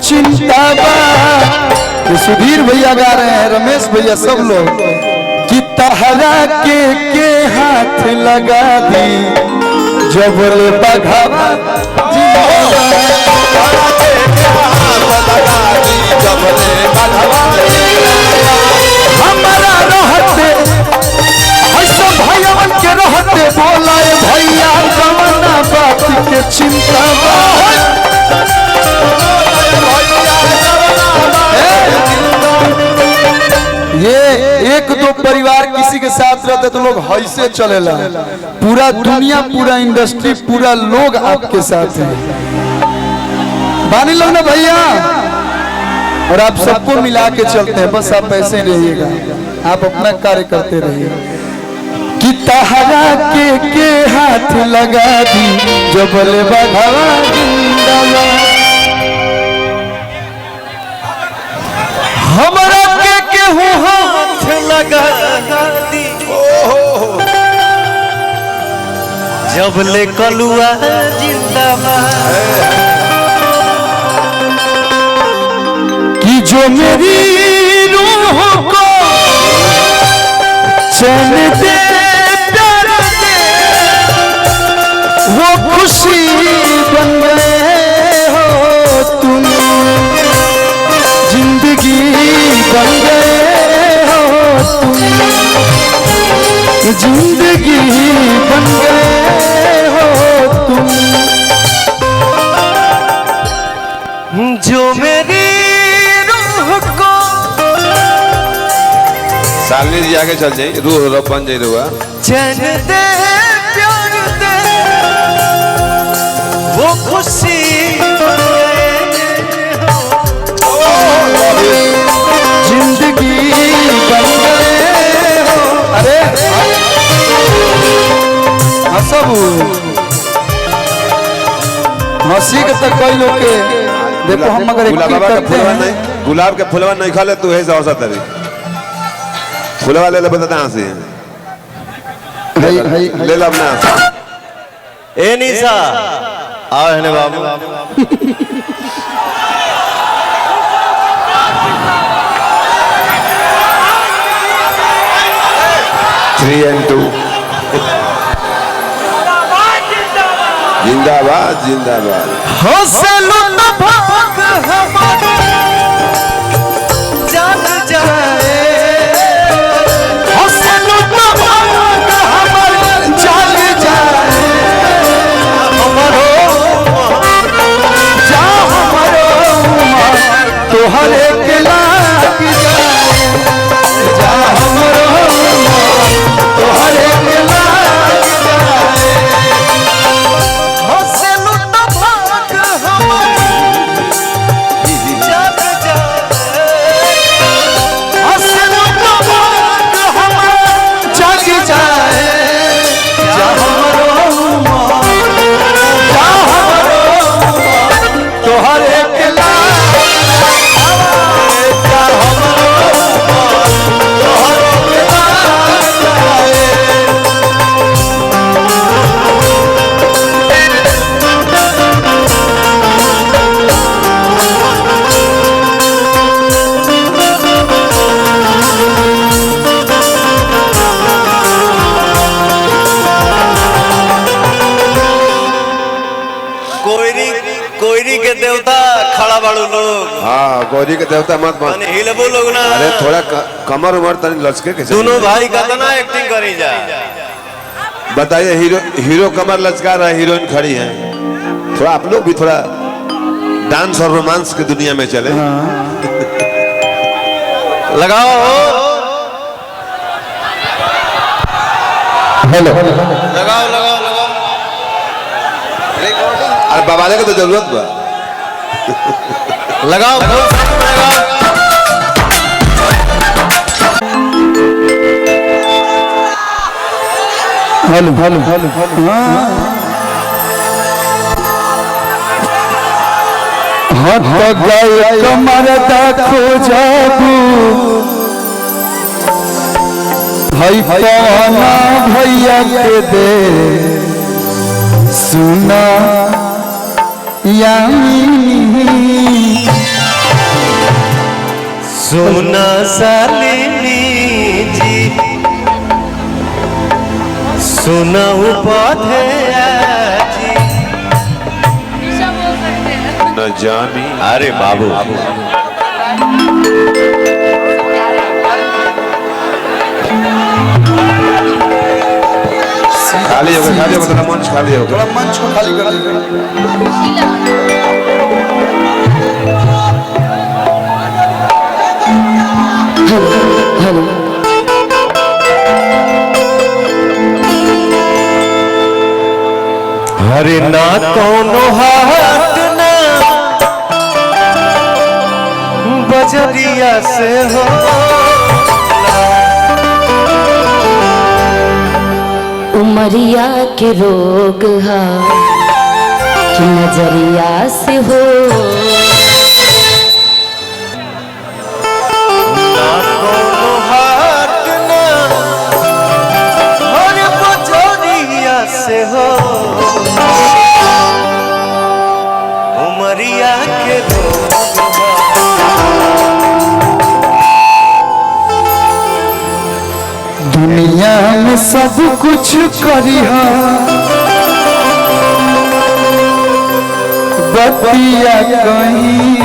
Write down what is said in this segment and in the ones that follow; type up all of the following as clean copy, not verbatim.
चिंता बा। ये सुधीर भैया गा रहे हैं, रमेश भैया, सब लोग कि तहरा के हाथ लगा दी जबल बघावा हमारा रहते ऐसा भैया के रहते बोला भैया जमाना बात के चिंता ये एक दो परिवार किसी के साथ रहते तो लोग ऐसे चलेला, पूरा दुनिया, पूरा इंडस्ट्री, पूरा लोग आपके साथ है। बानी लो ना भैया, और आप सबको मिला के चलते हैं, बस आप ऐसे रहिएगा, आप अपना कार्य करते रहिए। कि तहरा के हाथ लगा दी जबल बघावा हमारा के हाथ लगा दी जबले कलुआ जिंदाबाद कि जो मेरी रूह को चैन दे प्यार दे वो खुशी बन गए हो तुम, जिंदगी बन गए हो तुम, जिंदगी बन गए हो तुम, जो मेरी रूह को सालनी जी आगे चल जाए, रूह रब बन जाए रुआ चैन दे प्यार दे वो खुशी जिंदगी बन गए हो। अरे हंसबू हंसी के तक कई लोग के देखो, हम अगर करते हैं गुलाब के फुलवा नहीं खा ले तू है औसत तरी फुलवा ले ले बताता हंसी ले ला अपना ए निशा आओ है बाबू 3 and 2 जिंदाबाद जिंदाबाद हौसला न भाग हमारा जान जाए हौसला न भाग हमारा जाग जाए हमारो जा हमारो तोहरे के लाग जाए जा हमारो तोहरे के लाग जाए हौसला न भाग हमारा जान जाए हौसला न भाग हमारा जाग जाए जा हमारो जा हमारो तोहरे के लाग जा हमारो तोहरे के लाग जाए कोयरी के देवता खड़ा बाड़ू लोग हाँ गौरी के देवता मत मत हिलबू लोग ना अरे थोड़ा कमर उमर तनी लचके कैसे दोनों भाई का तो ना एक्टिंग करी जा बताइए हीरो कमर लचका रहा है, हीरोइन खड़ी है, थोड़ा आप लोग भी थोड़ा डांस और रोमांस की दुनिया में चले। लगाओ हेलो लगाओ लगाओ लगाओ अरे बवाले की तो जरूरत बा लगाओ लगाओ हेलो हेलो हेलो हाथ गए कमर खो जाबू हई पवना भैया के दे सुना यामी सोना सालिनी जी सोना उपाधे जी न जानी। अरे बाबू खाली होगा थोड़ा मंच खाली होगा। थोड़ा मंच को खाली कर दीजिए। हरे ना कोनो हाट ना बजरिया से हो उमरिया के रोग हा कि नजरिया से हो ना कोनो हाट ना हरे बजरिया से हो उमरिया के रोग दुनिया में सब कुछ करिहा बतिया कहीं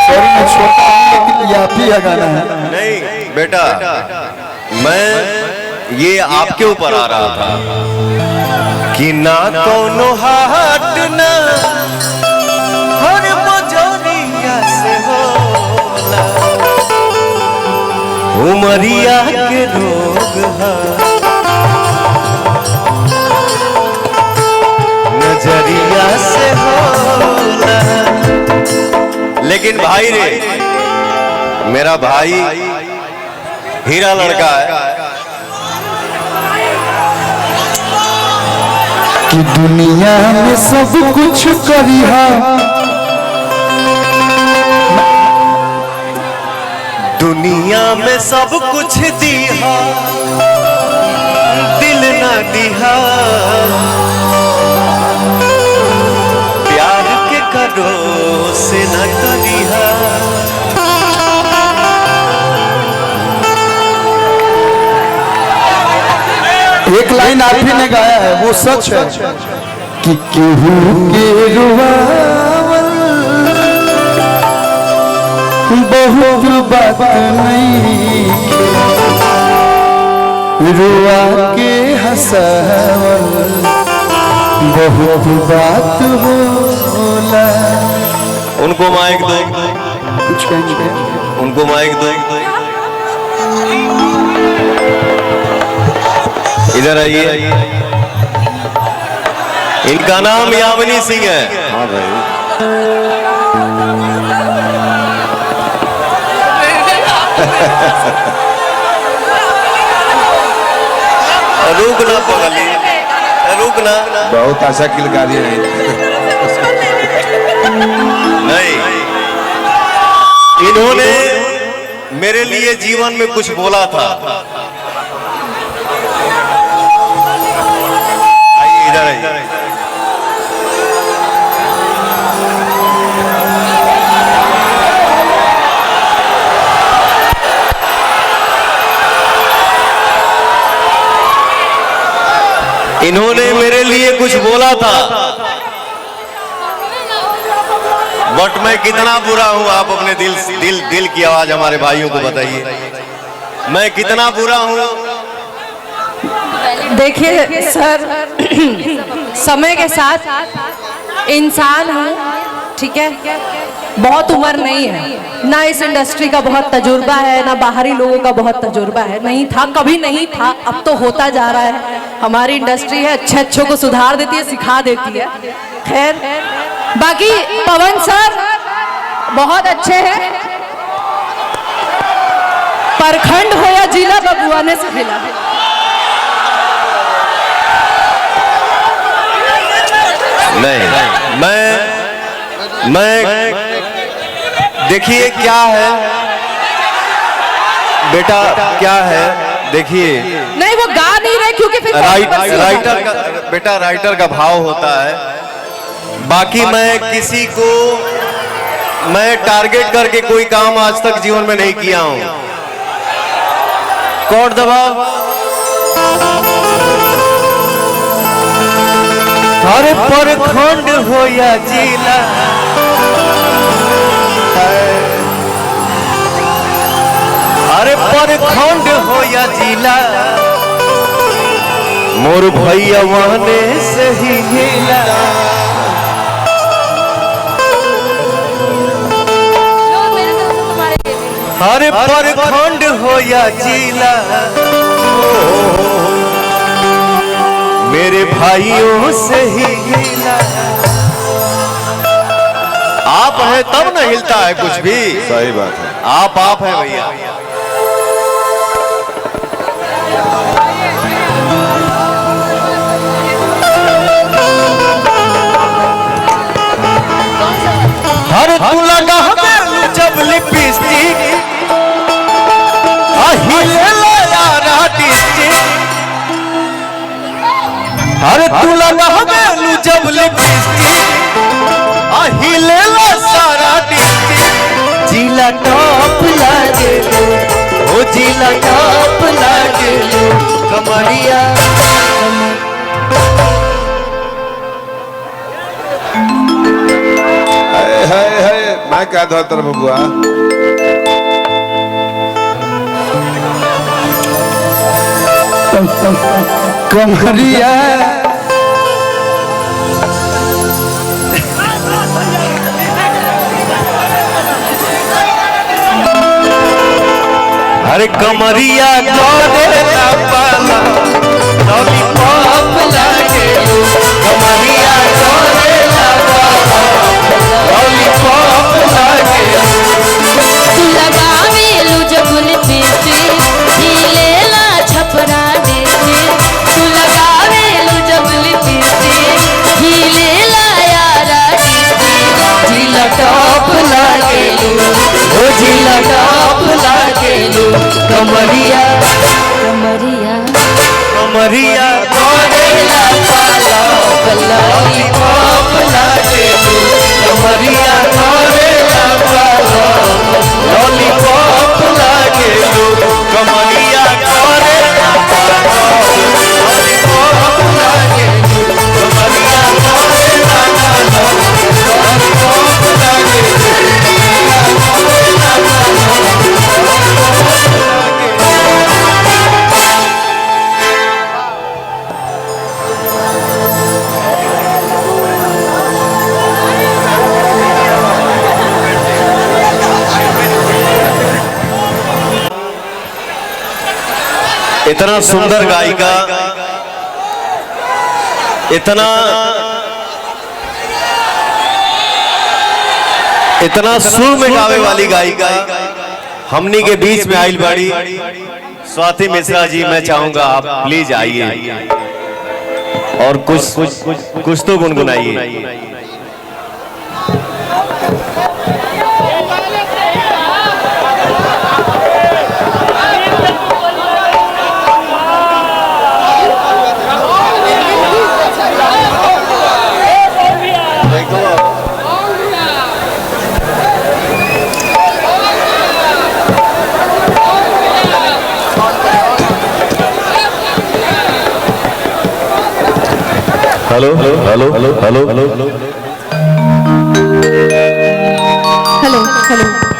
सॉरी मैं छोटा हूं लेकिन ये आप ही का गाना है। नहीं बेटा मैं ये आपके ऊपर आ रहा था कि ना कोनो हाट ना हर बजरिया से होला उमरिया के रोग हा नजरिया से होला। लेकिन भाई रे मेरा भाई हीरा लड़का है कि दुनिया में सब कुछ करिहा दुनिया में सब कुछ दिहा दिल ना दिहा प्यार के करो से न करिहा एक लाइन आप ही ने गाया है वो सच है कि केहू के रुआवल बहुत बात नहीं रुआ के हंसावल बहुत बात होला। उनको माइक दो कुछ कहेंगे उनको माइक दो इधर आइए इनका नाम यामिनी सिंह है। हाँ भाई रुक ना पगली रुक ना बहुत अच्छा किलकारी है। नहीं इन्होंने मेरे लिए जीवन में कुछ बोला था। आइए इधर आइए इन्होंने मेरे लिए कुछ बोला था बट मैं कितना बुरा हूं आप अपने दिल की आवाज हमारे भाइयों को बताइए मैं कितना बुरा हूं। देखिए सर समय के साथ इंसान हूँ ठीक है बहुत उम्र नहीं है ना इस इंडस्ट्री का बहुत तजुर्बा है ना बाहरी लोगों का बहुत तजुर्बा है नहीं था कभी नहीं था अब तो होता जा रहा है। हमारी इंडस्ट्री है अच्छों को सुधार देती है सिखा देती है। खैर बाकी पवन सर बहुत अच्छे हैं प्रखंड हो या जिला बबुआने से खिला नहीं मैं देखिए क्या है बेटा क्या है देखिए नहीं वो गा नहीं रहे क्योंकि फिर राइटर का बेटा राइटर का भाव होता है। बाकी मैं किसी को मैं टारगेट करके कोई काम आज तक जीवन में नहीं किया हूं। कौन दबाव? हर प्रखंड हो या जिला, अरे प्रखंड हो या जिला, मोर भैया वहने से ही हिला। हर प्रखंड हो या जिला, मेरे भाइयों से ही हिला। आप है तब न हिलता है कुछ भी। सही बात है। आप है भैया। हर तू लगा जब लिपस्टिक, हिले यारा डिस्ट्रिक्ट। हर तू लगा जब लिपस्टिक, हिले सारा डिस्ट्रिक्ट। जिला टॉप लागे ओ जिला टॉप लागे कमरिया। है मैं क्या धोतर बबुआ। कमरिया अरे कमरिया करेला पाला लॉलीपॉप लागे कमरिया करेला पाला लॉलीपॉप लागे। तू लगावेलू जब लिपस्टिक, हिलेला छपरा डिस्ट्रिक्ट। तू लगावेलू जब लिपस्टिक, हिलेला यारा डिस्ट्रिक्ट। जिला टॉप लागेलू ओ जिला टॉप लागेलू कमरिया कमरिया कमरिया करेला पाला लॉलीपॉप लागेलू कमरिया करेला पाला लॉलीपॉप लागेलू कमरिया करेला पाला लॉलीपॉप लागेलू कमरिया करेला पाला लॉलीपॉप लागेलू। इतना सुंदर गायिका, इतना सुर में गावे वाली गायिका हमनी के बीच में आइल बाड़ी स्वाति मिश्रा जी। मैं चाहूंगा आप प्लीज आइए और कुछ तो गुनगुनाइए। Hello hello hello hello hello hello hello